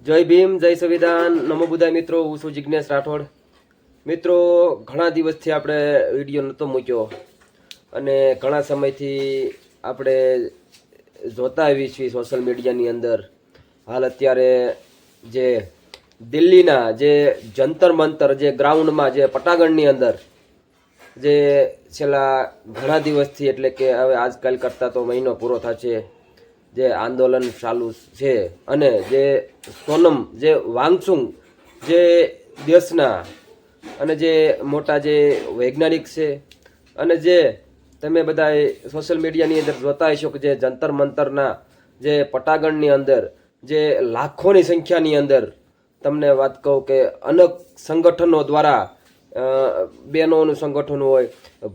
જય ભીમ, જય સંવિધાન, નમો બુદ્ધાય મિત્રો. હું છું જિજ્ઞેશ રાઠોડ. મિત્રો, ઘણા દિવસથી આપણે વિડીયો નહોતો મૂક્યો અને ઘણા સમયથી આપણે જોતા આવી છીએ સોશિયલ મીડિયાની અંદર. હાલ અત્યારે જે દિલ્હીના જે જંતર મંતર, જે ગ્રાઉન્ડમાં, જે પટાગણની અંદર જે છેલ્લા ઘણા દિવસથી, એટલે કે હવે આજકાલ કરતાં તો મહિનો પૂરો થશે, જે આંદોલન ચાલુ છે અને જે સોનમ, જે વાંગચુક, જે દેશના અને જે મોટા જે વૈજ્ઞાનિક છે અને જે તમે બધા સોશિયલ મીડિયાની અંદર જોતા હશો કે જે જંતર મંતરના જે પટાગણની અંદર જે લાખોની સંખ્યાની અંદર તમને વાત કહું કે અનેક સંગઠનો દ્વારા, બહેનોનું સંગઠન હોય,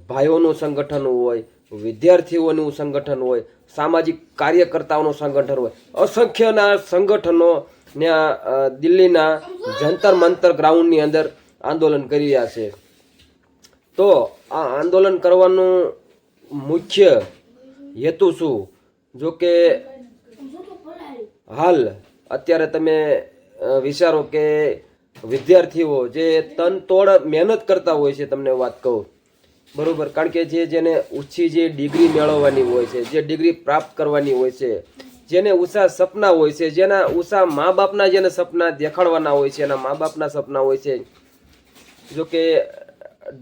ભાઈઓનું સંગઠન હોય, વિદ્યાર્થીઓનું સંગઠન હોય, સામાજિક કાર્યકર્તાઓનું સંગઠન હોય, અસંખ્યના સંગઠનો ત્યાં દિલ્હીના જંતર મંતર ગ્રાઉન્ડની અંદર આંદોલન કરી રહ્યા છે. તો આ આંદોલન કરવાનું મુખ્ય હેતુ શું? જો કે હાલ અત્યારે તમે વિચારો કે વિદ્યાર્થીઓ જે તનતોડ મહેનત કરતા હોય છે, તમને વાત કહું બરોબર, કારણ કે જેને ઊંચી જે ડિગ્રી મેળવવાની હોય છે, જે ડિગ્રી પ્રાપ્ત કરવાની હોય છે, જેને ઊંચા સપના હોય છે, જેના ઊંચા મા બાપના જેને સપના દેખાડવાના હોય છે, એના મા બાપના સપના હોય છે. જો કે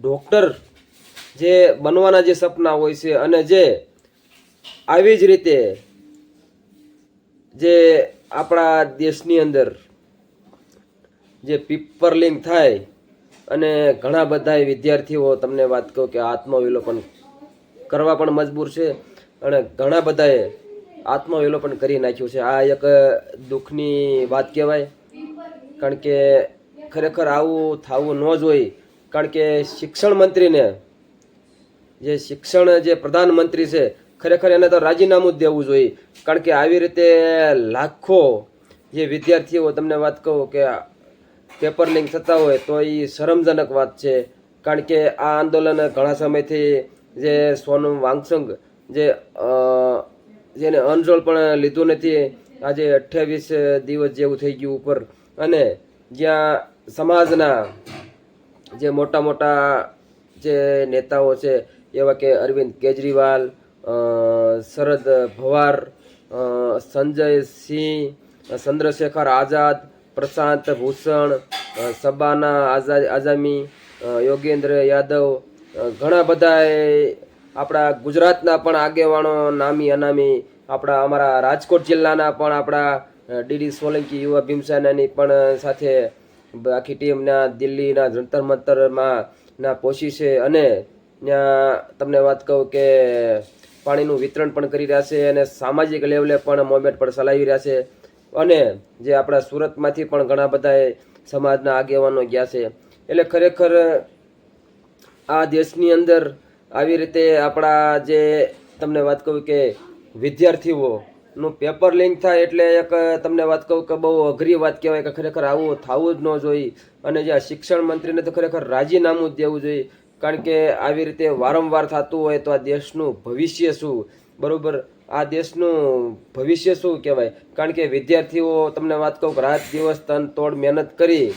ડૉક્ટર જે બનવાના જે સપના હોય છે અને જે આવી જ રીતે જે આપણા દેશની અંદર જે પેપરલિંગ થાય અને ઘણા બધા વિદ્યાર્થીઓ, તમને વાત કહું કે આત્મવિલોપન કરવા પણ મજબૂર છે અને ઘણા બધાએ આત્મવિલોપન કરી નાખ્યું છે. આ એક દુઃખની વાત કહેવાય, કારણ કે ખરેખર આવું થવું ન જોઈએ. કારણ કે શિક્ષણ મંત્રીને, જે શિક્ષણ જે પ્રધાનમંત્રી છે, ખરેખર એને તો રાજીનામું જ દેવું જોઈએ. કારણ કે આવી રીતે લાખો જે વિદ્યાર્થીઓ, તમને વાત કહું કે પેપર લીક થતા હોય તો એ શરમજનક વાત છે. કારણ કે આ આંદોલન ઘણા સમયથી જે સોનમ વાંગચુક જેને અનરોલ પણ લીધું નથી, આજે 28 દિવસ જેવું થઈ ગયું ઉપર, અને જ્યાં સમાજના જે મોટા મોટા જે નેતાઓ છે એવા કે અરવિંદ કેજરીવાલ, શરદ પવાર, સંજય સિંહ, ચંદ્રશેખર આઝાદ, પ્રશાંત ભૂષણ, શબાના આઝમી, યોગેન્દ્ર યાદવ, ઘણા બધા આપણા ગુજરાતના પણ આગેવાનો, નામી અનામી, અમારા રાજકોટ જિલ્લાના પણ આપણા ડીડી સોલંકી, યુવા ભીમસેનાની પણ સાથે આખી ટીમના દિલ્હીના જંતર મંતરમાં પહોંચી છે અને ત્યાં તમને વાત કહું કે પાણીનું વિતરણ પણ કરી રહ્યા છે અને સામાજિક લેવલે પણ મોમેન્ટ પણ ચલાવી રહ્યા છે. અને જે આપણા સુરતમાંથી પણ ઘણા બધા સમાજના આગેવાનો ગયા છે. એટલે ખરેખર આ દેશની અંદર આવી રીતે આપણા જે તમને વાત કહું કે વિદ્યાર્થીઓનું પેપર લીક થાય એટલે એક તમને વાત કહું કે બહુ અઘરી વાત કહેવાય કે ખરેખર આવું થવું જ ન જોઈએ. અને જે શિક્ષણ મંત્રીને તો ખરેખર રાજીનામું જ દેવું જોઈએ. કારણ કે આવી રીતે વારંવાર થતું હોય તો આ દેશનું ભવિષ્ય શું? બરાબર, આ દેશનું ભવિષ્ય શું કહેવાય? કારણ કે વિદ્યાર્થીઓ, તમને વાત કહું કે રાત દિવસ તન તોડ મહેનત કરી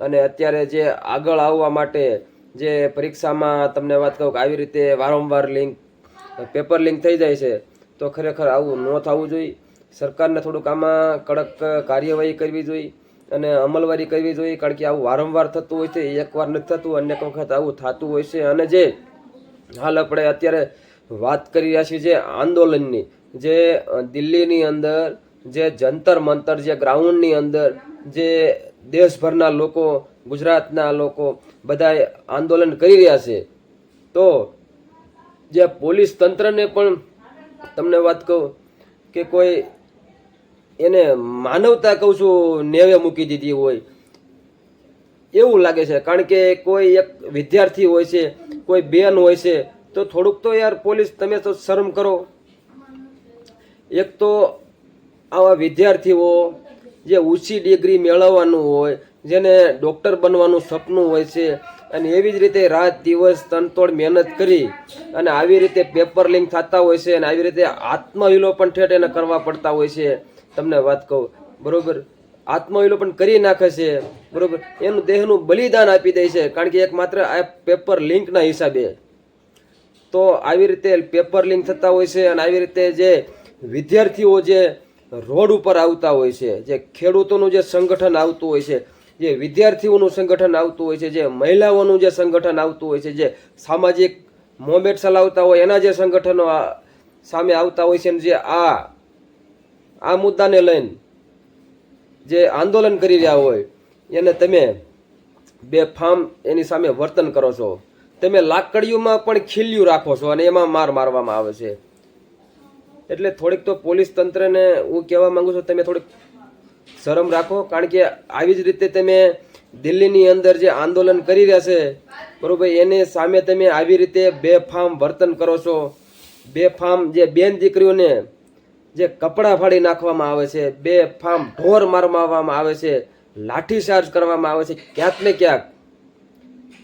અને અત્યારે જે આગળ આવવા માટે જે પરીક્ષામાં, તમને વાત કહું કે આવી રીતે વારંવાર પેપર લીક થઈ જાય છે, તો ખરેખર આવું ન થવું જોઈએ. સરકારને થોડુંક આમાં કડક કાર્યવાહી કરવી જોઈએ અને અમલવારી કરવી જોઈએ. કારણ કે આવું વારંવાર થતું હોય છે, એકવાર નથી થતું, અનેક વખત આવું થતું હોય છે. અને જે હાલ આપણે અત્યારે વાત કરી રહ્યા છીએ જે આંદોલનની, જે દિલ્હીની અંદર જે જંતર મંતર, જે ગ્રાઉન્ડની અંદર જે દેશભરના લોકો, ગુજરાતના લોકો બધા આંદોલન કરી રહ્યા છે, તો જે પોલીસ તંત્રને પણ તમને વાત કહું કે કોઈ એને માનવતા કહું છું નેવે મૂકી દીધી હોય એવું લાગે છે. કારણ કે કોઈ એક વિદ્યાર્થી હોય છે, કોઈ બેન હોય છે, તો થોડુંક તો યાર પોલીસ, તમે તો શરમ કરો. એક તો આવા વિદ્યાર્થીઓ જે ઊંચી ડિગ્રી મેળવવાનું હોય, જેને ડૉક્ટર બનવાનું સપનું હોય છે, અને એવી જ રીતે રાત દિવસ તનતોડ મહેનત કરી અને આવી રીતે પેપર લીક થતા હોય છે અને આવી રીતે આત્મવિલોપન ઠેઠ એને કરવા પડતા હોય છે. તમને વાત કહું બરોબર, આત્મવિલોપન કરી નાખે છે, બરોબર, એનું દેહનું બલિદાન આપી દે છે, કારણ કે એક માત્ર આ પેપર લિંકના હિસાબે. તો આવી રીતે પેપર લિંક થતા હોય છે, અને આવી રીતે જે વિદ્યાર્થીઓ જે રોડ ઉપર આવતા હોય છે, જે ખેડૂતોનું જે સંગઠન આવતું હોય છે, જે વિદ્યાર્થીઓનું સંગઠન આવતું હોય છે, જે મહિલાઓનું જે સંગઠન આવતું હોય છે, જે સામાજિક મોમેન્ટ ચલાવતા હોય એના જે સંગઠનો સામે આવતા હોય છે, જે આ મુદ્દાને લઈને જે આંદોલન કરી રહ્યા હોય એને તમે બેફામ એની સામે વર્તન કરો છો. તમે લાકડીઓમાં પણ ખીલ્યું રાખો છો અને એમાં માર મારવામાં આવે છે. એટલે થોડીક તો પોલીસ તંત્રને હું કહેવા માંગુ છું, તમે થોડીક શરમ રાખો, કારણ કે આવી જ રીતે તમે દિલ્હીની અંદર જે આંદોલન કરી રહ્યા છે, બરોબર, એની સામે તમે આવી રીતે બેફામ વર્તન કરો છો. બેફામ જે બેન દીકરીઓને જે કપડાં ફાડી નાખવામાં આવે છે, બેફામ ઢોર મારવામાં આવે છે, લાઠીચાર્જ કરવામાં આવે છે. ક્યાંક ને ક્યાંક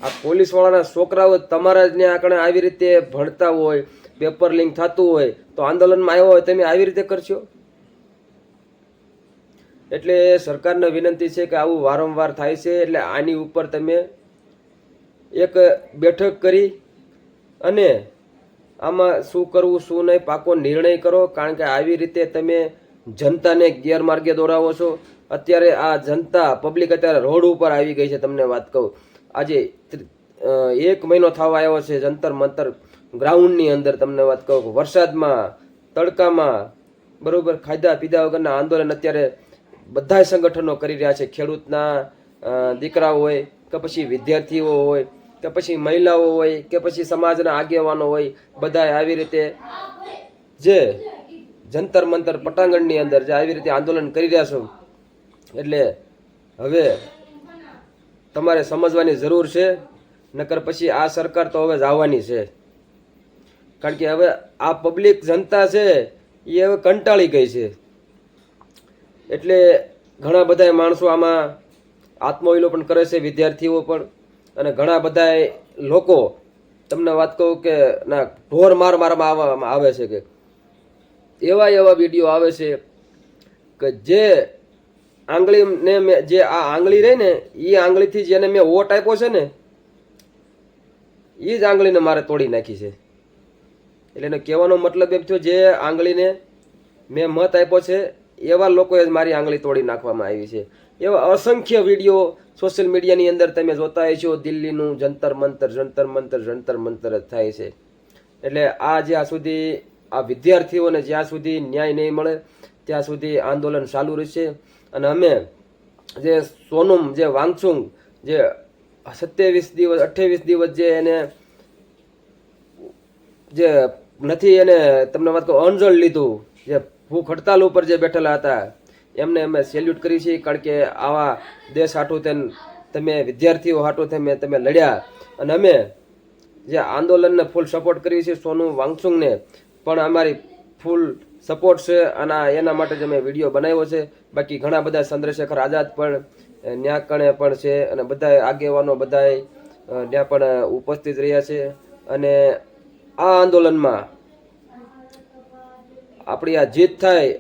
આ પોલીસવાળાના છોકરાઓ તમારા જ આગળ આવી રીતે ભણતા હોય, પેપર લિંક થતું હોય, તો આંદોલનમાં આવ્યો હોય તમે આવી રીતે કરશો? એટલે સરકારને વિનંતી છે કે આવું વારંવાર થાય છે, એટલે આની ઉપર તમે એક બેઠક કરી અને આમાં શું કરવું શું નહીં પાકો નિર્ણય કરો, કારણ કે આવી રીતે તમે જનતાને ગેરમાર્ગે દોરાવો છો. અત્યારે આ જનતા પબ્લિક અત્યારે રોડ ઉપર આવી ગઈ છે. તમને વાત કહું, આજે 1 મહિનો થવા આવ્યો છે જંતર મંતર ગ્રાઉન્ડની અંદર. તમને વાત કહું, વરસાદમાં, તડકામાં, બરોબર, ખાધા પીધા વગરના આંદોલન અત્યારે બધા સંગઠનો કરી રહ્યા છે. ખેડૂતના દીકરાઓ હોય કે પછી વિદ્યાર્થીઓ હોય કે પછી મહિલાઓ હોય કે પછી સમાજના આગેવાનો હોય, બધા આવી રીતે જે જંતર મંતર પટાંગણની અંદર જે આવી રીતે આંદોલન કરી રહ્યા છો. એટલે હવે તમારે સમજવાની જરૂર છે, નકર પછી આ સરકાર તો હવે જવાની છે. કારણ કે હવે આ પબ્લિક જનતા છે એ હવે કંટાળી ગઈ છે. એટલે ઘણા બધા માણસો આમાં આત્મવિલોપન કરે છે, વિદ્યાર્થીઓ પણ, અને ઘણા બધા લોકો, તમને વાત કહું કે ના ઢોર મારવામાં આવે છે, કે એવા વિડીયો આવે છે કે જે આંગળીને જે આ આંગળી રહી ને એ આંગળીથી જેને મેં વોટ આપ્યો છે ને એ જ આંગળીને મારે તોડી નાખી છે. એટલે એનો કહેવાનો મતલબ એમ થયો, જે આંગળીને મેં મત આપ્યો છે એવા લોકોએ જ મારી આંગળી તોડી નાખવામાં આવી છે. એવા અસંખ્ય વિડીયો સોશિયલ મીડિયાની અંદર તમે જોતા છો. દિલ્હીનું જંતર મંતર જંતર મંતર જ થાય છે. એટલે આ જ્યાં સુધી આ વિદ્યાર્થીઓને જ્યાં સુધી ન્યાય નહીં મળે ત્યાં સુધી આંદોલન ચાલુ રહેશે. અને અમે જે સોનમ જે વાંગચુક જે 27 દિવસ 28 દિવસ જે એને જે નથી એને તમને વાત કહું અંજળ લીધું, જે ભૂખ હડતાલ ઉપર જે બેઠેલા હતા એમને અમે સેલ્યુટ કરી છે. કારણ કે આવા દેશ હાટું તમે વિદ્યાર્થીઓ હાટું તમે લડ્યા, અને અમે જે આંદોલનને ફૂલ સપોર્ટ કરી છે. સોનમ વાંગચુકને પણ અમારી ફૂલ સપોર્ટ છે, અને એના માટે જ અમે વિડીયો બનાવ્યો છે. બાકી ઘણા બધા ચંદ્રશેખર આઝાદ પણ ન્યાકણે પણ છે, અને બધા આગેવાનો બધા ત્યાં પણ ઉપસ્થિત રહ્યા છે. અને આ આંદોલનમાં આપણી આ જીત થાય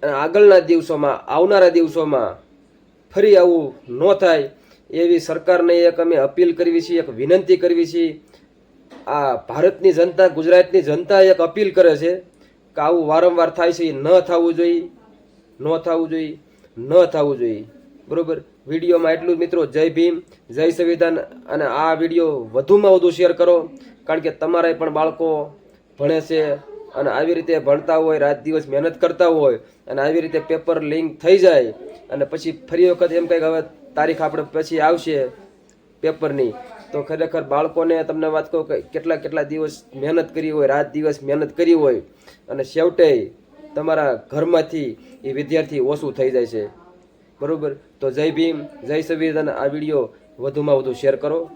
અને આગળના દિવસોમાં આવનારા દિવસોમાં ફરી આવું ન થાય એવી સરકારને એક અમે અપીલ કરવી છીએ, એક વિનંતી કરવી છીએ. આ ભારતની જનતા, ગુજરાતની જનતા એક અપીલ કરે છે કે આવું વારંવાર થાય છે, ન થવું જોઈએ. બરોબર, વિડીયોમાં એટલું જ મિત્રો. જય ભીમ, જય સંવિધાન. અને આ વિડીયો વધુમાં વધુ શેર કરો, કારણ કે તમારા પણ બાળકો ભણે છે, અને આવી રીતે ભણતા હોય, રાત દિવસ મહેનત કરતા હોય, અને આવી રીતે પેપર લિંક થઈ જાય અને પછી ફરી વખત એમ કંઈક હવે તારીખ આપણે પછી આવશે પેપરની, તો ખરેખર બાળકોને તમને વાત કહું કે કેટલા દિવસ મહેનત કરી હોય, રાત દિવસ મહેનત કરી હોય, અને છેવટે તમારા ઘરમાંથી એ વિદ્યાર્થી ઓછું થઈ જાય છે. બરાબર, તો જય ભીમ, જય સંવિધાન. આ વિડીયો વધુમાં વધુ શેર કરો.